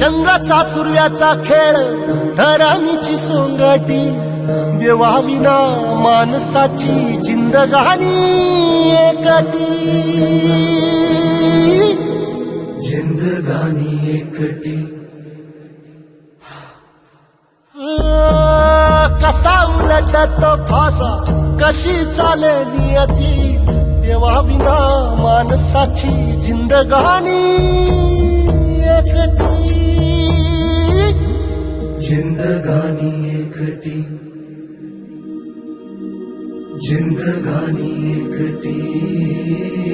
रंगाचा सुरव्याचा खेळ धरणीची सोंगटी देवाविना माणसाची जिंदगानी एकटी जिंदगानी एकटी कसा उलटतो फासा कशी चाले नियती देवाविना माणसाची जिंदगानी एकटी जिंदगानी एकटी जिंदगानी एकटी